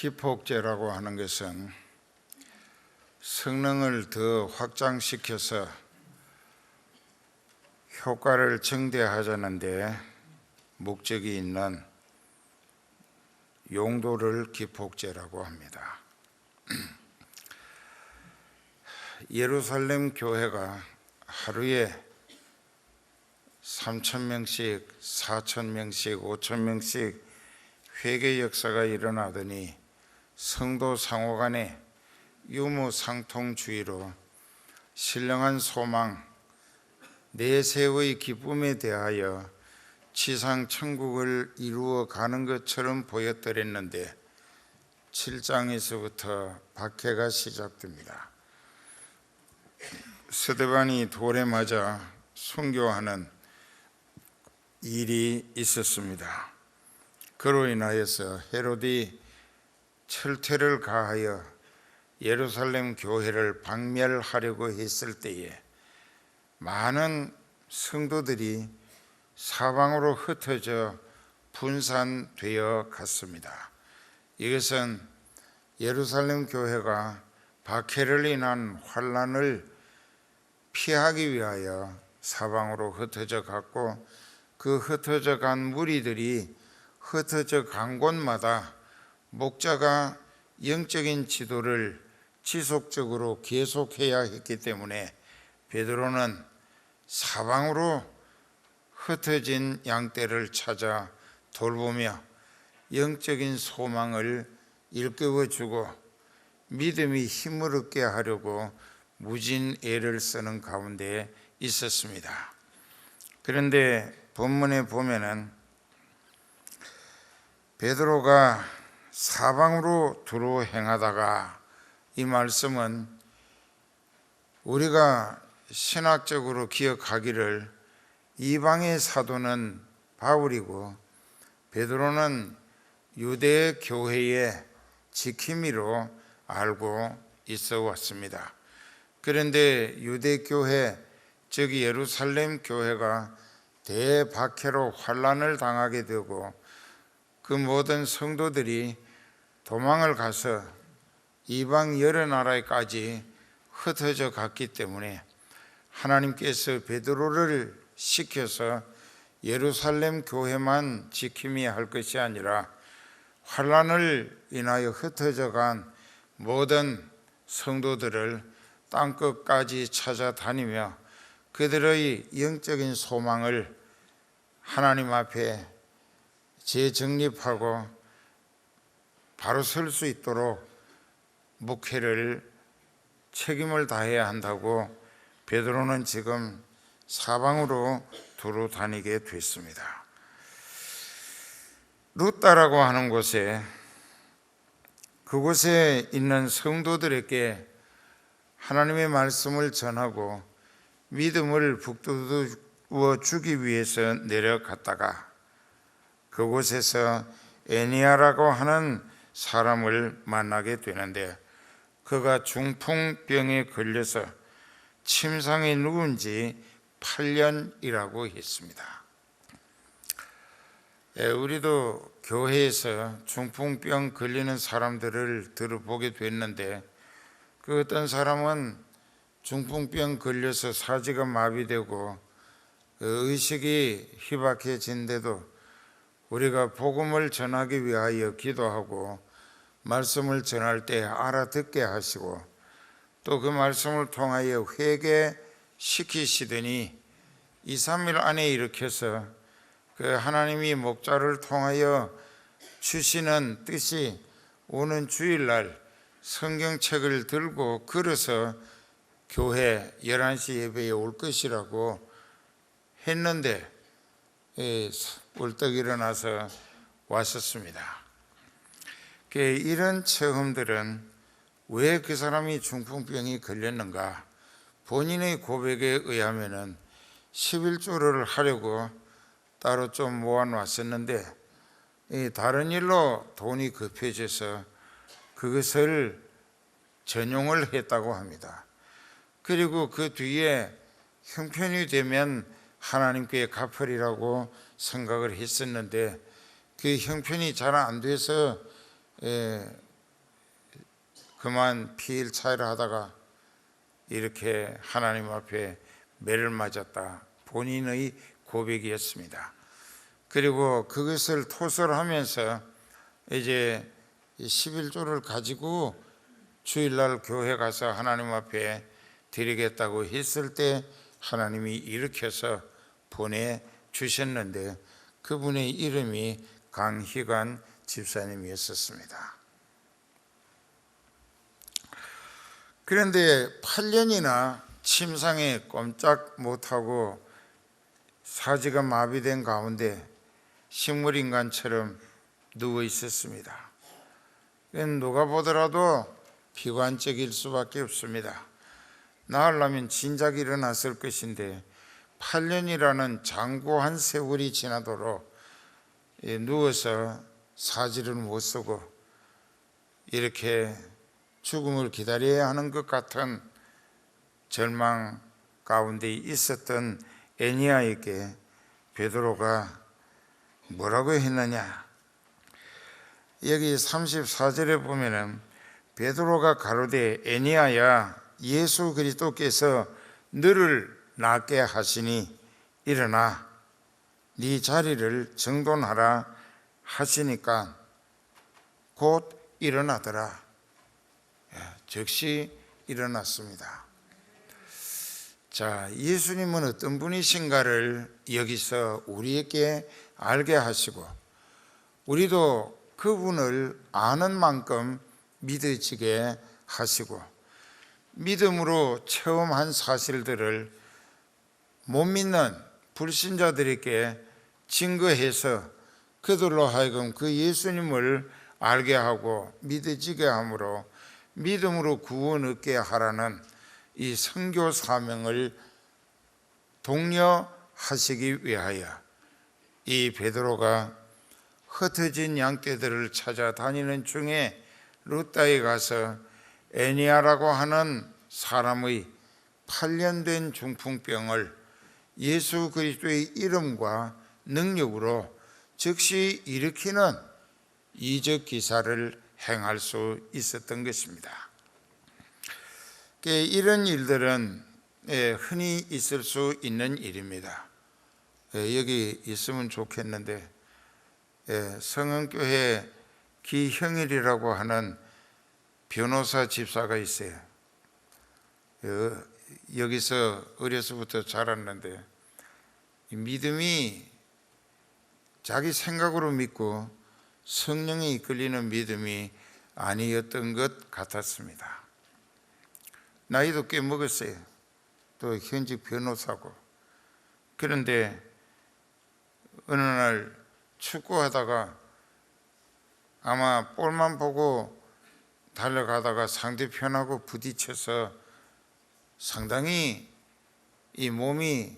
기폭제라고 하는 것은 성능을 더 확장시켜서 효과를 증대하자는데 목적이 있는 용도를 기폭제라고 합니다. 예루살렘 교회가 하루에 3,000명씩, 4,000명씩, 5,000명씩 회개 역사가 일어나더니 성도 상호 간에 유무상통주의로 신령한 소망, 내세의 기쁨에 대하여 지상 천국을 이루어 가는 것처럼 보였더랬는데 7장에서부터 박해가 시작됩니다. 스데반이 돌에 맞아 순교하는 일이 있었습니다. 그로 인하여서 헤롯이 철퇴를 가하여 예루살렘 교회를 박멸하려고 했을 때에 많은 성도들이 사방으로 흩어져 분산되어 갔습니다. 이것은 예루살렘 교회가 박해를 인한 환난을 피하기 위하여 사방으로 흩어져 갔고, 그 흩어져 간 무리들이 흩어져 간 곳마다 목자가 영적인 지도를 지속적으로 계속해야 했기 때문에 베드로는 사방으로 흩어진 양떼를 찾아 돌보며 영적인 소망을 일깨워주고 믿음이 힘을 얻게 하려고 무진 애를 쓰는 가운데 있었습니다. 그런데 본문에 보면은 베드로가 사방으로 두루 행하다가, 이 말씀은 우리가 신학적으로 기억하기를 이방의 사도는 바울이고 베드로는 유대 교회의 지킴이로 알고 있어 왔습니다. 그런데 유대 교회, 즉 예루살렘 교회가 대박해로 환난을 당하게 되고 그 모든 성도들이 도망을 가서 이방 여러 나라에까지 흩어져 갔기 때문에 하나님께서 베드로를 시켜서 예루살렘 교회만 지킴이 할 것이 아니라 환난을 인하여 흩어져 간 모든 성도들을 땅끝까지 찾아다니며 그들의 영적인 소망을 하나님 앞에 재정립하고 바로 설 수 있도록 목회를 책임을 다해야 한다고 베드로는 지금 사방으로 두루 다니게 됐습니다. 루다라고 하는 곳에, 그곳에 있는 성도들에게 하나님의 말씀을 전하고 믿음을 북돋워 주기 위해서 내려갔다가 그곳에서 애니아라고 하는 사람을 만나게 되는데, 그가 중풍병에 걸려서 침상에 누운 지 8년이라고 했습니다. 우리도 교회에서 중풍병 걸리는 사람들을 들어보게 됐는데, 그 어떤 사람은 중풍병 걸려서 사지가 마비되고 의식이 희박해진데도 우리가 복음을 전하기 위하여 기도하고 말씀을 전할 때 알아듣게 하시고 또 그 말씀을 통하여 회개시키시더니 2, 3일 안에 일으켜서 그 하나님이 목자를 통하여 주시는 뜻이 오는 주일날 성경책을 들고 걸어서 교회 11시 예배에 올 것이라고 했는데 벌떡 일어나서 왔었습니다. 이런 체험들은 왜 그 사람이 중풍병이 걸렸는가? 본인의 고백에 의하면 11조를 하려고 따로 좀 모아놨었는데 다른 일로 돈이 급해져서 그것을 전용을 했다고 합니다. 그리고 그 뒤에 형편이 되면 하나님께 갚으리라고 생각을 했었는데 그 형편이 잘 안 돼서 그만 피일 차이를 하다가 이렇게 하나님 앞에 매를 맞았다. 본인의 고백이었습니다. 그리고 그것을 토설을 하면서 이제 11조를 가지고 주일날 교회 가서 하나님 앞에 드리겠다고 했을 때 하나님이 일으켜서 보내주셨는데 그분의 이름이 강희관 집사님이었습니다. 그런데 8년이나 침상에 꼼짝 못하고 사지가 마비된 가운데 식물인간처럼 누워 있었습니다. 누가 보더라도 비관적일 수밖에 없습니다. 나으려면 진작 일어났을 것인데 8년이라는 장구한 세월이 지나도록 누워서 사지를 못 쓰고 이렇게 죽음을 기다려야 하는 것 같은 절망 가운데 있었던 에니야에게 베드로가 뭐라고 했느냐? 여기 34절에 보면은 베드로가 가로되 에니야야 예수 그리스도께서 너를 낫게 하시니 일어나 네 자리를 정돈하라 하시니까 곧 일어나더라. 즉시 일어났습니다. 자, 예수님은 어떤 분이신가를 여기서 우리에게 알게 하시고 우리도 그분을 아는 만큼 믿어지게 하시고 믿음으로 체험한 사실들을 못 믿는 불신자들에게 증거해서 그들로 하여금 그 예수님을 알게 하고 믿어지게 함으로 믿음으로 구원 얻게 하라는 이 선교 사명을 독려하시기 위하여 이 베드로가 흩어진 양떼들을 찾아다니는 중에 루다에 가서 에니야라고 하는 사람의 8년 된 중풍병을 예수 그리스도의 이름과 능력으로 즉시 일으키는 이적 기사를 행할 수 있었던 것입니다. 이런 일들은 흔히 있을 수 있는 일입니다. 여기 있으면 좋겠는데 성흥교회 기형일이라고 하는 변호사 집사가 있어요. 여기서 어려서부터 자랐는데 믿음이 자기 생각으로 믿고 성령에 이끌리는 믿음이 아니었던 것 같았습니다. 나이도 꽤 먹었어요. 또 현직 변호사고. 그런데 어느 날 축구하다가 아마 볼만 보고 달려가다가 상대편하고 부딪혀서 상당히 이 몸이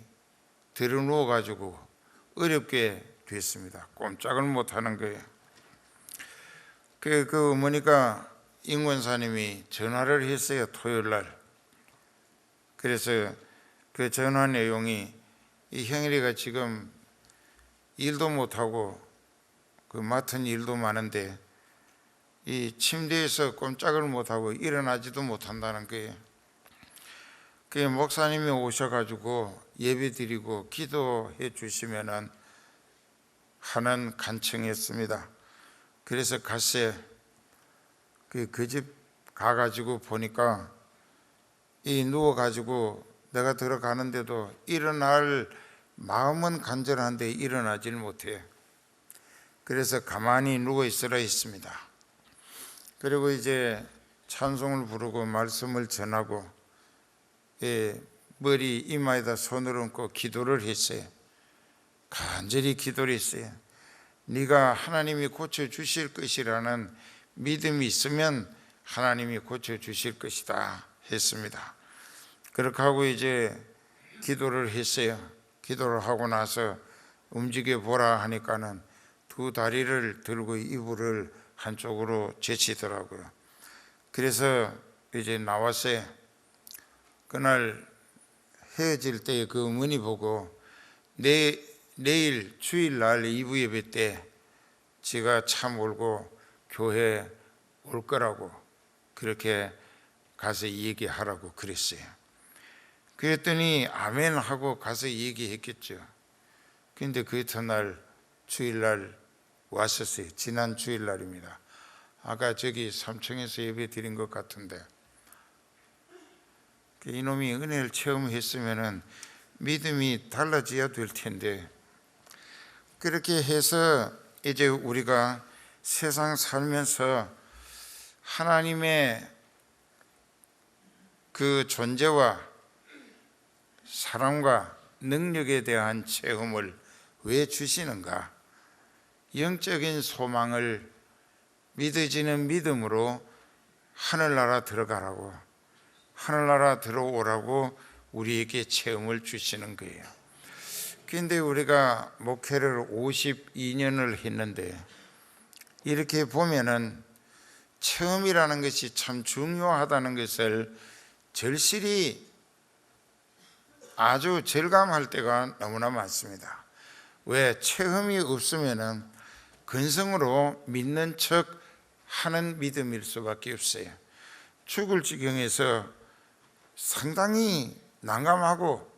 들어누워 가지고 어렵게 됐습니다. 꼼짝을 못하는 거예요. 그 어머니가 임권사님이 전화를 했어요. 토요일 날. 그래서 그 전화 내용이 이 형일이가 지금 일도 못하고 그 맡은 일도 많은데 이 침대에서 꼼짝을 못하고 일어나지도 못한다는 거예요. 그 목사님이 오셔가지고 예배 드리고 기도해 주시면은 하는 간청했습니다. 그래서 갔어요. 그 집 가가지고 보니까 이 누워가지고 내가 들어가는데도 일어날 마음은 간절한데 일어나질 못해요. 그래서 가만히 누워 있으라 했습니다. 그리고 이제 찬송을 부르고 말씀을 전하고 머리 이마에다 손을 얹고 기도를 했어요. 간절히 기도를 했어요. 네가 하나님이 고쳐주실 것이라는 믿음이 있으면 하나님이 고쳐주실 것이다 했습니다. 그렇게 하고 이제 기도를 했어요. 기도를 하고 나서 움직여 보라 하니까는 두 다리를 들고 이불을 한쪽으로 제치더라고요. 그래서 이제 나왔어요. 그날 헤어질 때 그 어머니 보고 내일 주일날 이부 예배 때 제가 차 몰고 교회 올 거라고 그렇게 가서 얘기하라고 그랬어요. 그랬더니 아멘 하고 가서 얘기했겠죠. 그런데 그 이튿날 주일날 왔었어요. 지난 주일날입니다. 아까 저기 3층에서 예배 드린 것 같은데, 이놈이 은혜를 체험했으면 믿음이 달라져야 될 텐데, 그렇게 해서 이제 우리가 세상 살면서 하나님의 그 존재와 사랑과 능력에 대한 체험을 왜 주시는가? 영적인 소망을 믿어지는 믿음으로 하늘나라 들어가라고, 하늘나라 들어오라고 우리에게 체험을 주시는 거예요. 그런데 우리가 목회를 52년을 했는데 이렇게 보면은 체험이라는 것이 참 중요하다는 것을 절실히 아주 절감할 때가 너무나 많습니다. 왜? 체험이 없으면은 근성으로 믿는 척 하는 믿음일 수밖에 없어요. 죽을 지경에서 상당히 난감하고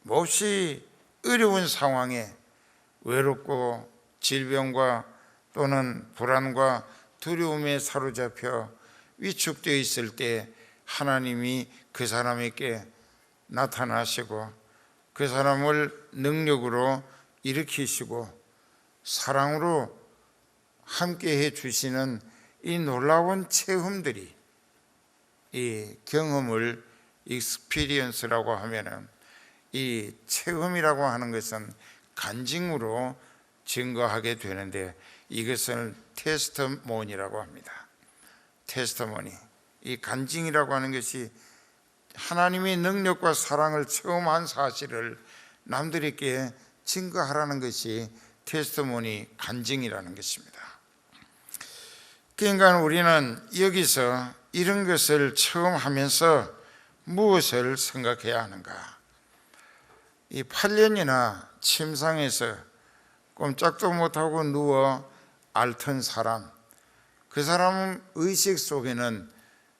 몹시 어려운 상황에 외롭고 질병과 또는 불안과 두려움에 사로잡혀 위축되어 있을 때 하나님이 그 사람에게 나타나시고 그 사람을 능력으로 일으키시고 사랑으로 함께해 주시는 이 놀라운 체험들이, 이 경험을 익스피리언스라고 하면은, 이 체험이라고 하는 것은 간증으로 증거하게 되는데 이것을 테스트모니라고 합니다. 테스트모니, 이 간증이라고 하는 것이 하나님의 능력과 사랑을 체험한 사실을 남들에게 증거하라는 것이 테스트모니, 간증이라는 것입니다. 그러니까 우리는 여기서 이런 것을 체험하면서 무엇을 생각해야 하는가? 이 8년이나 침상에서 꼼짝도 못하고 누워 앓던 사람, 그 사람 의식 속에는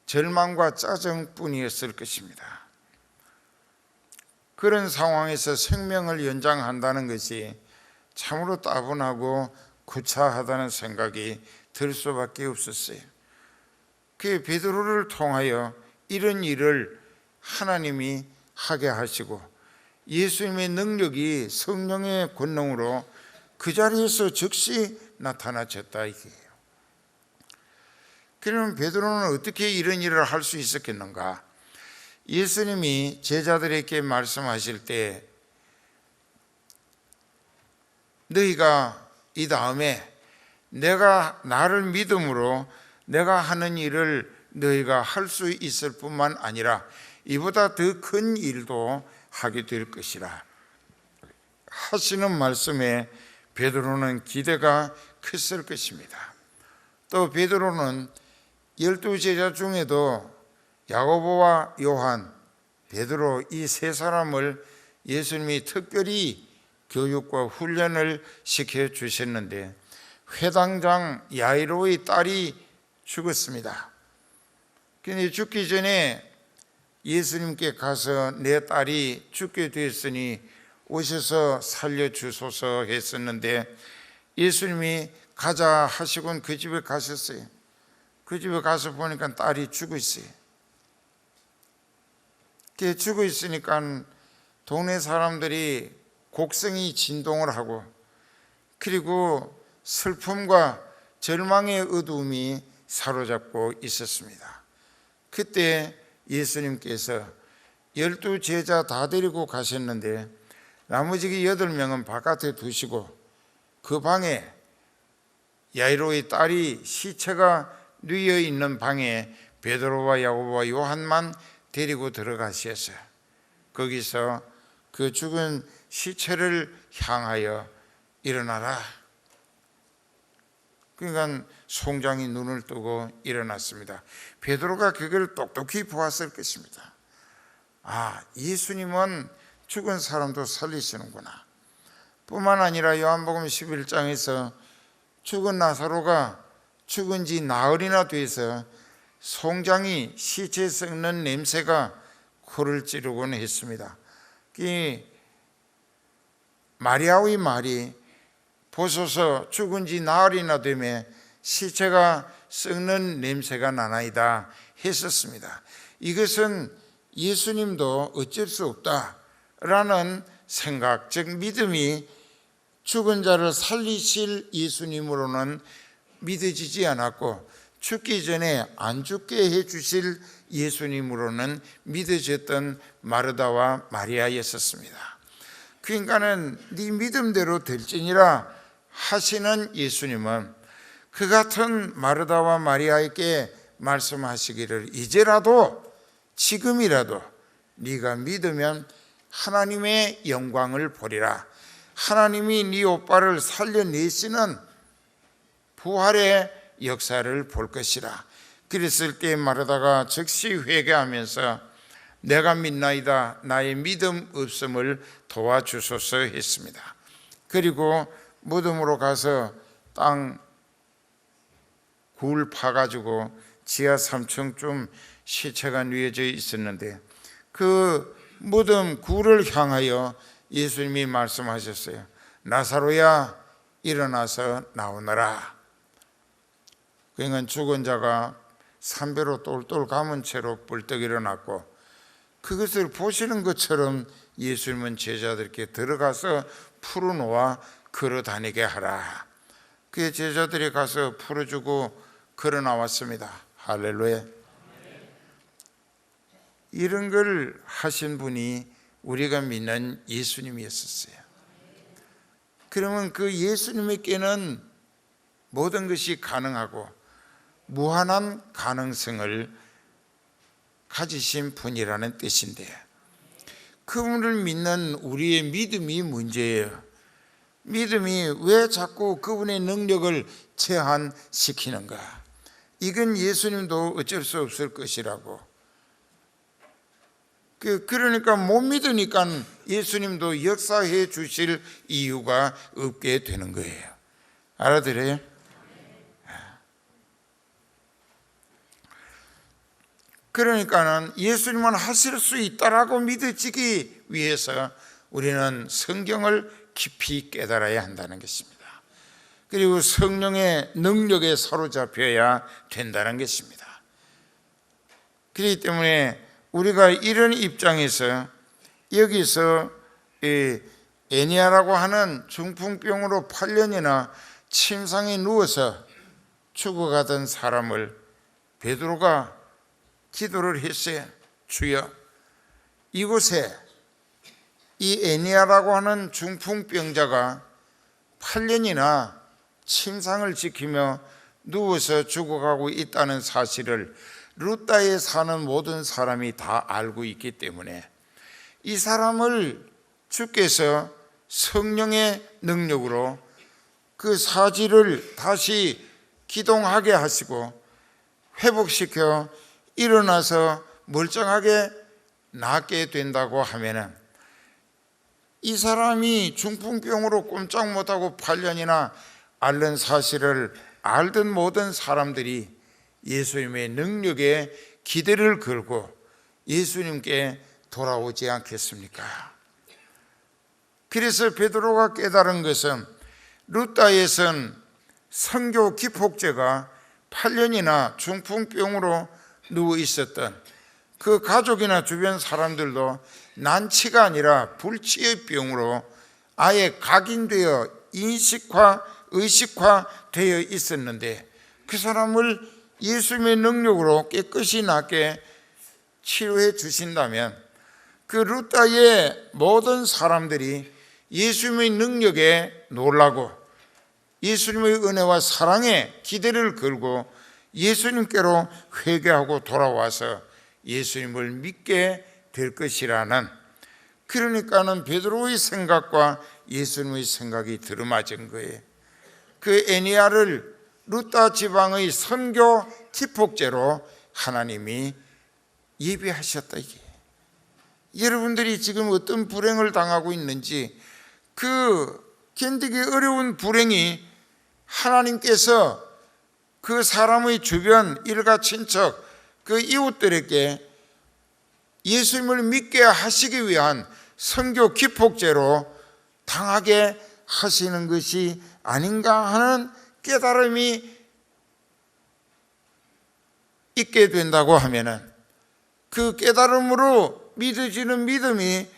절망과 짜증뿐이었을 것입니다. 그런 상황에서 생명을 연장한다는 것이 참으로 따분하고 구차하다는 생각이 들 수밖에 없었어요. 그 베드로를 통하여 이런 일을 하나님이 하게 하시고 예수님의 능력이 성령의 권능으로 그 자리에서 즉시 나타나셨다 이게요. 그러면 베드로는 어떻게 이런 일을 할 수 있었겠는가? 예수님이 제자들에게 말씀하실 때 너희가 이 다음에 내가 나를 믿음으로 내가 하는 일을 너희가 할 수 있을 뿐만 아니라 이보다 더 큰 일도 하게 될 것이라 하시는 말씀에 베드로는 기대가 컸을 것입니다. 또 베드로는 12제자 중에도 야고보와 요한, 베드로 이 세 사람을 예수님이 특별히 교육과 훈련을 시켜주셨는데 회당장 야이로의 딸이 죽었습니다. 그런데 죽기 전에 예수님께 가서 내 딸이 죽게 되었으니 오셔서 살려주소서 했었는데 예수님이 가자 하시곤 그 집에 가셨어요. 그 집에 가서 보니까 딸이 죽어 있어요. 죽어 있으니까 동네 사람들이 곡성이 진동을 하고 그리고 슬픔과 절망의 어두움이 사로잡고 있었습니다. 그때 예수님께서 12제자 다 데리고 가셨는데 나머지 8명은 바깥에 두시고 그 방에 야이로의 딸이 시체가 누워 있는 방에 베드로와 야고보와 요한만 데리고 들어가셨어요. 거기서 그 죽은 시체를 향하여 일어나라. 그러니까 송장이 눈을 뜨고 일어났습니다. 베드로가 그걸 똑똑히 보았을 것입니다. 아, 예수님은 죽은 사람도 살리시는구나. 뿐만 아니라 요한복음 11장에서 죽은 나사로가 죽은 지 나흘이나 돼서 송장이 시체 썩는 냄새가 코를 찌르곤 했습니다. 마리아의 말이 보소서 죽은 지 나흘이나 되매 시체가 썩는 냄새가 나나이다 했었습니다. 이것은 예수님도 어쩔 수 없다라는 생각, 즉 믿음이 죽은 자를 살리실 예수님으로는 믿어지지 않았고 죽기 전에 안 죽게 해주실 예수님으로는 믿어졌던 마르다와 마리아였었습니다. 그러니까는 네 믿음대로 될지니라 하시는 예수님은 그 같은 마르다와 마리아에게 말씀하시기를 이제라도 지금이라도 네가 믿으면 하나님의 영광을 보리라. 하나님이 네 오빠를 살려내시는 부활의 역사를 볼 것이라. 그랬을 때 마르다가 즉시 회개하면서 내가 믿나이다 나의 믿음 없음을 도와주소서 했습니다. 그리고 무덤으로 가서 땅 굴 파가지고 지하 3층쯤 시체가 누워져 있었는데 그 무덤 굴을 향하여 예수님이 말씀하셨어요. 나사로야 일어나서 나오너라. 그러니까 죽은 자가 삼배로 똘똘 감은 채로 벌떡 일어났고 그것을 보시는 것처럼 예수님은 제자들께 들어가서 풀어놓아 걸어다니게 하라. 그 제자들이 가서 풀어주고 걸어 나왔습니다. 할렐루야. 이런 걸 하신 분이 우리가 믿는 예수님이었었어요. 그러면 그 예수님에게는 모든 것이 가능하고 무한한 가능성을 가지신 분이라는 뜻인데 그분을 믿는 우리의 믿음이 문제예요. 믿음이 왜 자꾸 그분의 능력을 제한시키는가? 이건 예수님도 어쩔 수 없을 것이라고. 그러니까 못 믿으니까 예수님도 역사해 주실 이유가 없게 되는 거예요. 알아들어요? 그러니까는 예수님은 하실 수 있다라고 믿어지기 위해서 우리는 성경을 깊이 깨달아야 한다는 것입니다. 그리고 성령의 능력에 사로잡혀야 된다는 것입니다. 그렇기 때문에 우리가 이런 입장에서 여기서 애니아라고 하는 중풍병으로 8년이나 침상에 누워서 죽어가던 사람을 베드로가 기도를 했어요. 주여, 이곳에 이 애니아라고 하는 중풍병자가 8년이나 침상을 지키며 누워서 죽어가고 있다는 사실을 루다에 사는 모든 사람이 다 알고 있기 때문에 이 사람을 주께서 성령의 능력으로 그 사지를 다시 기동하게 하시고 회복시켜 일어나서 멀쩡하게 낫게 된다고 하면은 이 사람이 중풍병으로 꼼짝 못하고 8년이나 앓는 사실을 알던 모든 사람들이 예수님의 능력에 기대를 걸고 예수님께 돌아오지 않겠습니까? 그래서 베드로가 깨달은 것은 루다에선 선교 기폭제가 8년이나 중풍병으로 누워 있었던 그 가족이나 주변 사람들도 난치가 아니라 불치의 병으로 아예 각인되어 인식화, 의식화되어 있었는데 그 사람을 예수님의 능력으로 깨끗이 낫게 치료해 주신다면 그 루다의 모든 사람들이 예수님의 능력에 놀라고 예수님의 은혜와 사랑에 기대를 걸고 예수님께로 회개하고 돌아와서 예수님을 믿게 될 것이라는, 그러니까는 베드로의 생각과 예수님의 생각이 들어맞은 거예요. 그 애니아를 루다 지방의 선교 기폭제로 하나님이 예비하셨다. 이게 여러분들이 지금 어떤 불행을 당하고 있는지 그 견디기 어려운 불행이 하나님께서 그 사람의 주변 일가 친척 그 이웃들에게 예수님을 믿게 하시기 위한 선교 기폭제로 당하게 하시는 것이 아닌가 하는 깨달음이 있게 된다고 하면은, 그 깨달음으로 믿어지는 믿음이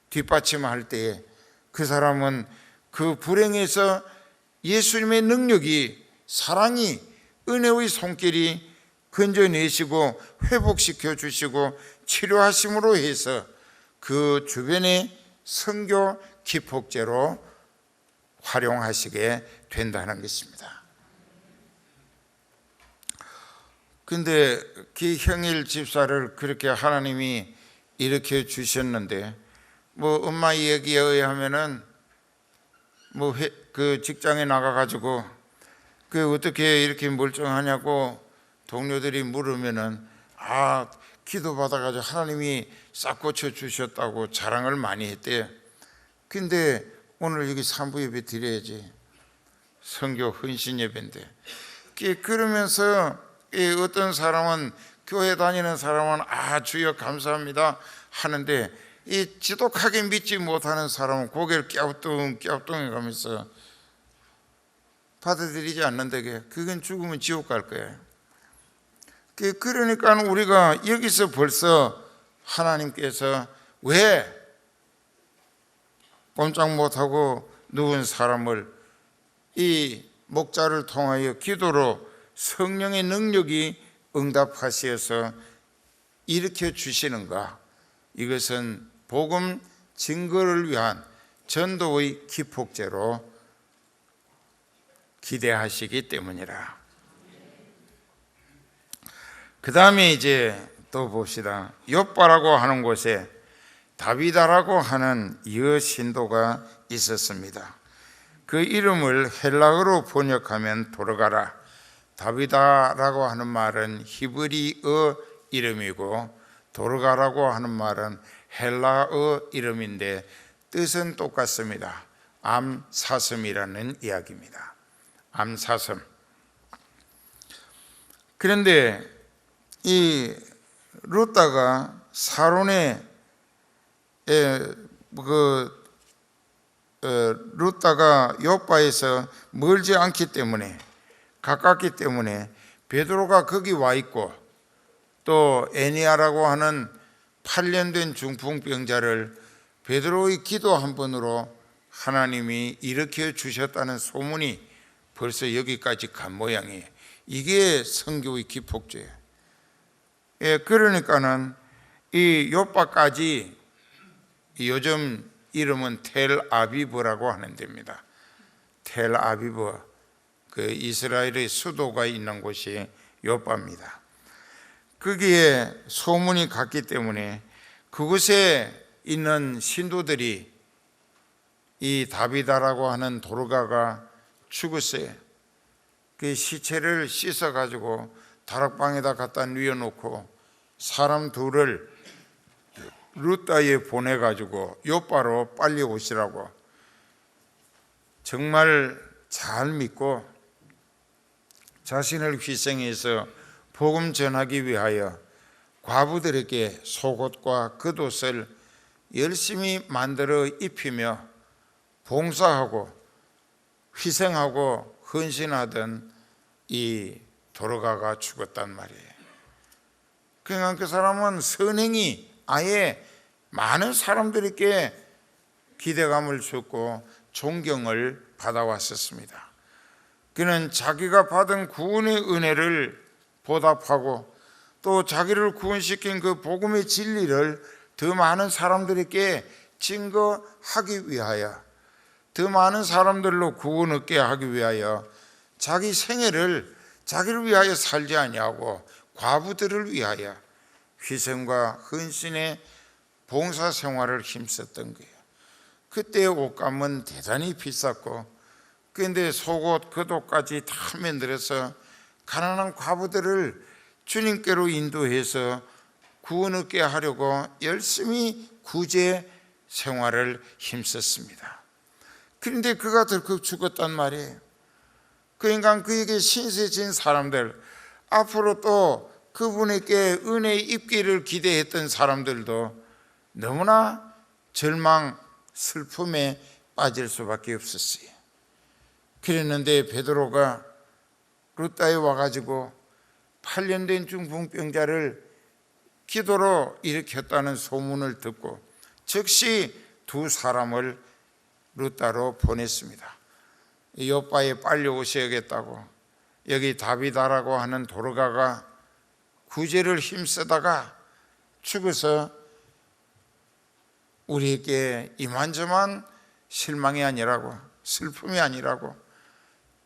뒷받침할 때에 그 사람은 그 불행에서 예수님의 능력이, 사랑이, 은혜의 손길이 건져내시고 회복시켜 주시고 치료하심으로 해서 그 주변의 선교 기폭제로 활용하시게 된다는 것입니다. 근데 그 형일 집사를 그렇게 하나님이 일으켜 주셨는데, 뭐 엄마 얘기에 의하면은 그 직장에 나가가지고 그 어떻게 이렇게 멀쩡하냐고 동료들이 물으면은, 기도 받아가지고 하나님이 싹 고쳐 주셨다고 자랑을 많이 했대요. 근데 오늘 여기 산부 예배 드려야지, 선교 헌신 예배인데, 그러면서 어떤 사람은, 교회 다니는 사람은 주여 감사합니다 하는데, 이 지독하게 믿지 못하는 사람은 고개를 깨우뚱깨우뚱해 가면서 받아들이지 않는다게, 그건 죽으면 지옥 갈 거예요. 그러니까 우리가 여기서 벌써 하나님께서 왜 꼼짝 못하고 누운 사람을 이 목자를 통하여 기도로 성령의 능력이 응답하시어서 일으켜 주시는가? 이것은 복음 증거를 위한 전도의 기폭제로 기대하시기 때문이라. 그 다음에 이제 또 봅시다. 욥바라고 하는 곳에 다비다라고 하는 여신도가 있었습니다. 그 이름을 헬라어로 번역하면 돌아가라. 다비다라고 하는 말은 히브리어 이름이고 도르가라고 하는 말은 헬라어 이름인데 뜻은 똑같습니다. 암사슴이라는 이야기입니다. 암사슴. 그런데 이 루다가 사론의 루다가 욥바에서 멀지 않기 때문에, 가깝기 때문에 베드로가 거기 와 있고, 또 애니아라고 하는 8년 된 중풍병자를 베드로의 기도 한 번으로 하나님이 일으켜 주셨다는 소문이 벌써 여기까지 간 모양이에요. 이게 선교의 기폭제예요. 그러니까는 이 욥바까지, 요즘 이름은 텔아비브라고 하는 데입니다. 텔아비브, 그 이스라엘의 수도가 있는 곳이 욥바입니다. 거기에 소문이 갔기 때문에 그곳에 있는 신도들이 이 다비다라고 하는 도르가가 죽었어요. 그 시체를 씻어가지고 다락방에다 갖다 뉘어놓고 사람 둘을 루다에 보내가지고 욥바로 빨리 오시라고, 정말 잘 믿고 자신을 희생해서 복음 전하기 위하여 과부들에게 속옷과 겉옷을 열심히 만들어 입히며 봉사하고 희생하고 헌신하던 이 도르가가 죽었단 말이에요. 그러니까 그 사람은 선행이 아예 많은 사람들에게 기대감을 줬고 존경을 받아왔었습니다. 그는 자기가 받은 구원의 은혜를 보답하고 또 자기를 구원시킨 그 복음의 진리를 더 많은 사람들에게 증거하기 위하여, 더 많은 사람들로 구원 얻게 하기 위하여 자기 생애를 자기를 위하여 살지 아니하고 과부들을 위하여 희생과 헌신의 봉사 생활을 힘썼던 거예요. 그때의 옷감은 대단히 비쌌고, 그런데 속옷, 겉옷까지 다 만들어서 가난한 과부들을 주님께로 인도해서 구원 얻게 하려고 열심히 구제 생활을 힘썼습니다. 그런데 그가 덜컥 죽었단 말이에요. 그러니까 그에게 신세진 사람들, 앞으로 또 그분에게 은혜 입기를 기대했던 사람들도 너무나 절망, 슬픔에 빠질 수밖에 없었어요. 그랬는데 베드로가 루다에 와가지고 8년 된 중풍병자를 기도로 일으켰다는 소문을 듣고 즉시 두 사람을 루다로 보냈습니다. 요바에 빨리 오셔야겠다고. 여기 다비다라고 하는 도르가가 구제를 힘쓰다가 죽어서 우리에게 이만저만 실망이 아니라고, 슬픔이 아니라고,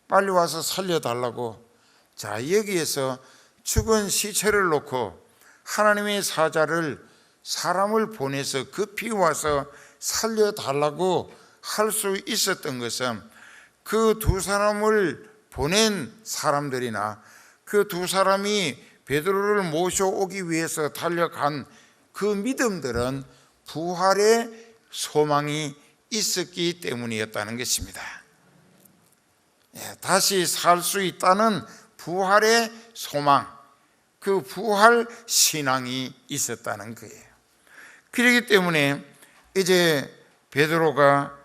빨리 와서 살려달라고. 자, 여기에서 죽은 시체를 놓고 하나님의 사람을 보내서 급히 와서 살려달라고 할 수 있었던 것은 그 두 사람을 보낸 사람들이나 그 두 사람이 베드로를 모셔오기 위해서 달려간 그 믿음들은 부활의 소망이 있었기 때문이었다는 것입니다. 다시 살 수 있다는 부활의 소망, 그 부활 신앙이 있었다는 거예요. 그렇기 때문에 이제 베드로가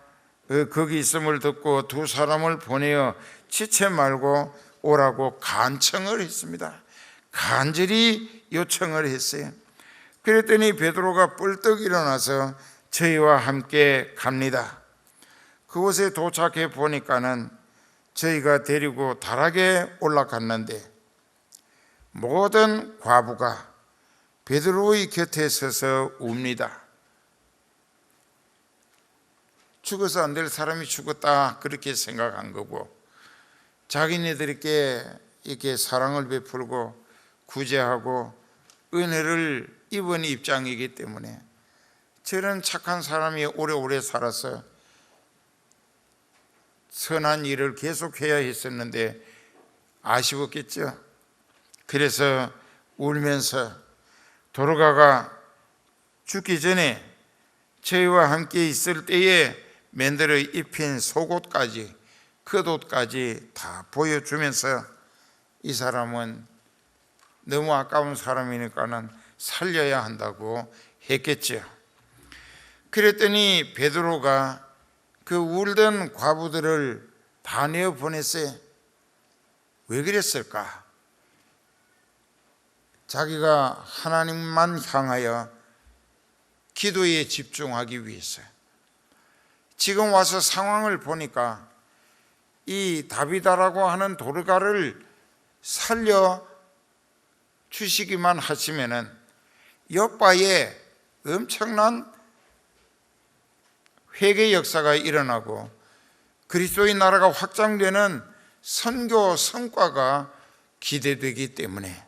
거기 있음을 듣고 두 사람을 보내어 지체 말고 오라고 간청을 했습니다. 간절히 요청을 했어요. 그랬더니 베드로가 뿔떡 일어나서 저희와 함께 갑니다. 그곳에 도착해 보니까는 저희가 데리고 다락에 올라갔는데 모든 과부가 베드로의 곁에 서서 웁니다. 죽어서 안 될 사람이 죽었다 그렇게 생각한 거고, 자기네들에게 이렇게 사랑을 베풀고 구제하고 은혜를 입은 입장이기 때문에 저런 착한 사람이 오래오래 살아서 선한 일을 계속해야 했었는데 아쉬웠겠죠. 그래서 울면서 도르가가 죽기 전에 저희와 함께 있을 때에 맨들어 입힌 속옷까지, 겉옷까지 다 보여주면서 이 사람은 너무 아까운 사람이니까는 살려야 한다고 했겠죠. 그랬더니 베드로가 그 울던 과부들을 다 내어 보냈어요. 왜 그랬을까? 자기가 하나님만 향하여 기도에 집중하기 위해서요. 지금 와서 상황을 보니까 이 다비다라고 하는 도르가를 살려 주시기만 하시면은 요바에 엄청난 회개 역사가 일어나고 그리스도의 나라가 확장되는 선교 성과가 기대되기 때문에,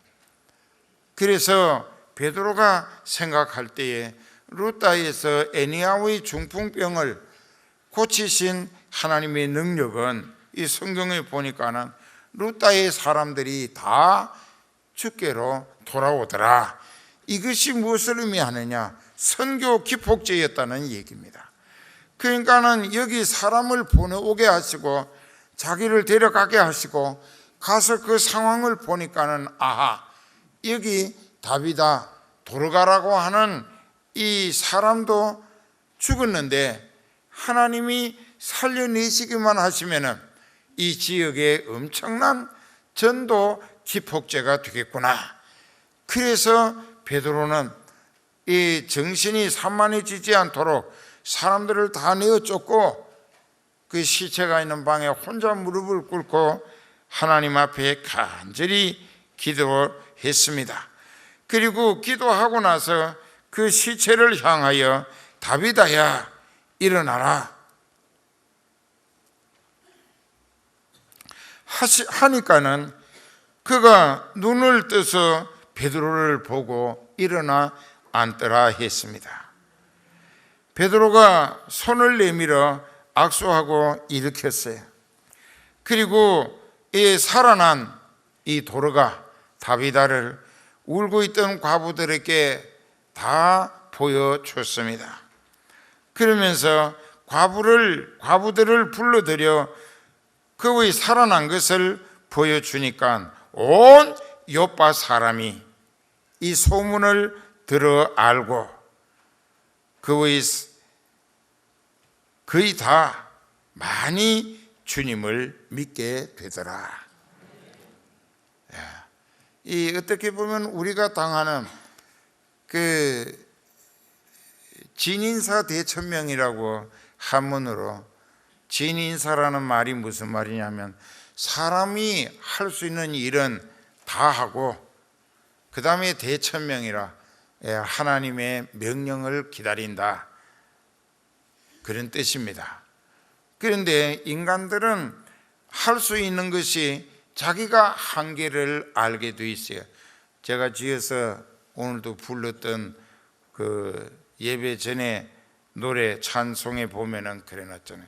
그래서 베드로가 생각할 때에 루다에서 에니아의 중풍병을 고치신 하나님의 능력은 이 성경에 보니까는 루다의 사람들이 다 주께로 돌아오더라. 이것이 무엇을 의미하느냐? 선교 기폭제였다는 얘기입니다. 그러니까는 여기 사람을 보내오게 하시고 자기를 데려가게 하시고 가서 그 상황을 보니까는 아하, 여기 다비다 도르가라고 하는 이 사람도 죽었는데 하나님이 살려내시기만 하시면은 이 지역에 엄청난 전도 기폭제가 되겠구나. 그래서 베드로는 이 정신이 산만해지지 않도록 사람들을 다 내어 쫓고 그 시체가 있는 방에 혼자 무릎을 꿇고 하나님 앞에 간절히 기도했습니다. 그리고 기도하고 나서 그 시체를 향하여 다비다야 일어나라 하니까는 그가 눈을 떠서 베드로를 보고 일어나 앉더라 했습니다. 베드로가 손을 내밀어 악수하고 일으켰어요. 그리고 이 살아난 이 도르가 다비다를 울고 있던 과부들에게 다 보여줬습니다. 그러면서 과부들을 불러들여 그의 살아난 것을 보여주니까 온 요파 사람이 이 소문을 들어 알고 거의 다 많이 주님을 믿게 되더라. 이 어떻게 보면 우리가 당하는 그 진인사 대천명이라고 한문으로, 진인사라는 말이 무슨 말이냐면 사람이 할 수 있는 일은 다 하고 그 다음에 대천명이라 하나님의 명령을 기다린다, 그런 뜻입니다. 그런데 인간들은 할 수 있는 것이 자기가 한계를 알게 돼 있어요. 제가 뒤에서 오늘도 불렀던 그 예배 전에 노래 찬송에 보면은 그래 놨잖아요.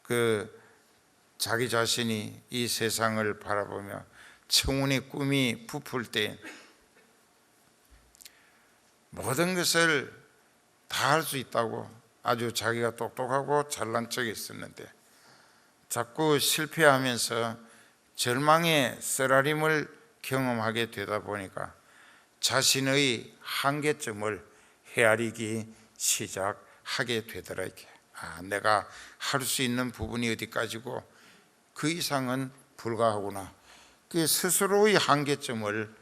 그 자기 자신이 이 세상을 바라보며 청운의 꿈이 부풀 때 모든 것을 다 할 수 있다고 아주 자기가 똑똑하고 잘난 척이 있었는데 자꾸 실패하면서 절망의 쓰라림을 경험하게 되다 보니까 자신의 한계점을 헤아리기 시작하게 되더라. 이게 내가 할 수 있는 부분이 어디까지고 그 이상은 불가하구나. 그 스스로의 한계점을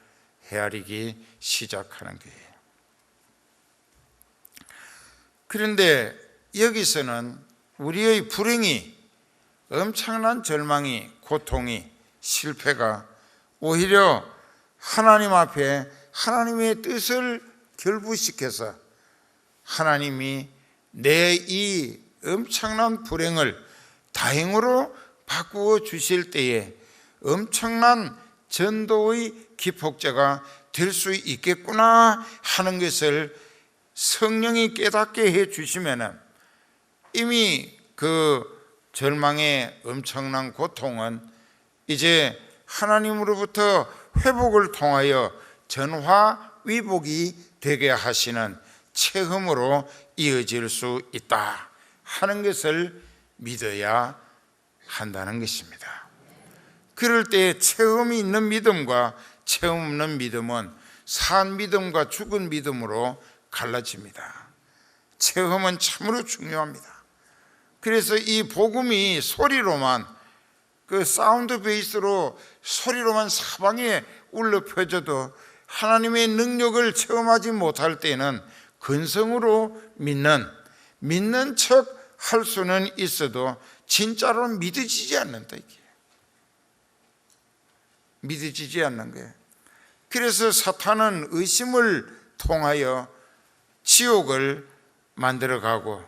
헤아리기 시작하는 거예요. 그런데 여기서는 우리의 불행이, 엄청난 절망이, 고통이, 실패가 오히려 하나님 앞에 하나님의 뜻을 결부시켜서 하나님이 내 이 엄청난 불행을 다행으로 바꾸어 주실 때에 엄청난 전도의 기폭제가 될 수 있겠구나 하는 것을 성령이 깨닫게 해 주시면은 이미 그 절망의 엄청난 고통은 이제 하나님으로부터 회복을 통하여 전화위복이 되게 하시는 체험으로 이어질 수 있다 하는 것을 믿어야 한다는 것입니다. 그럴 때 체험이 있는 믿음과 체험 없는 믿음은 산 믿음과 죽은 믿음으로 갈라집니다. 체험은 참으로 중요합니다. 그래서 이 복음이 소리로만, 그 사운드 베이스로 소리로만 사방에 울려 퍼져도 하나님의 능력을 체험하지 못할 때는 근성으로 믿는 척 할 수는 있어도 진짜로 믿어지지 않는다. 이게 믿어지지 않는 거예요. 그래서 사탄은 의심을 통하여 지옥을 만들어가고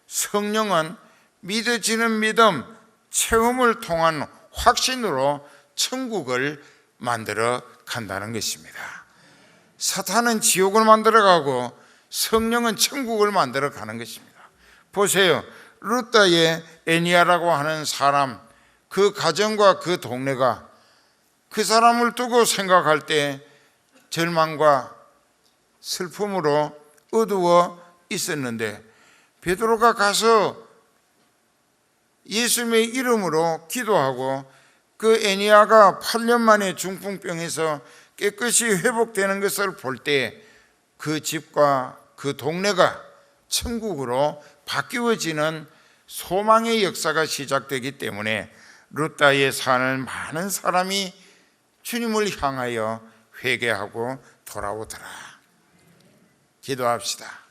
성령은 믿어지는 믿음, 체험을 통한 확신으로 천국을 만들어 간다는 것입니다. 사탄은 지옥을 만들어가고 성령은 천국을 만들어 가는 것입니다. 보세요. 루다의 애니야라고 하는 사람, 그 가정과 그 동네가 그 사람을 두고 생각할 때 절망과 슬픔으로 어두워 있었는데 베드로가 가서 예수님의 이름으로 기도하고 그 애니야가 8년 만에 중풍병에서 깨끗이 회복되는 것을 볼 때 그 집과 그 동네가 천국으로 바뀌어지는 소망의 역사가 시작되기 때문에 루다에 사는 많은 사람이 주님을 향하여 회개하고 돌아오더라. 기도합시다.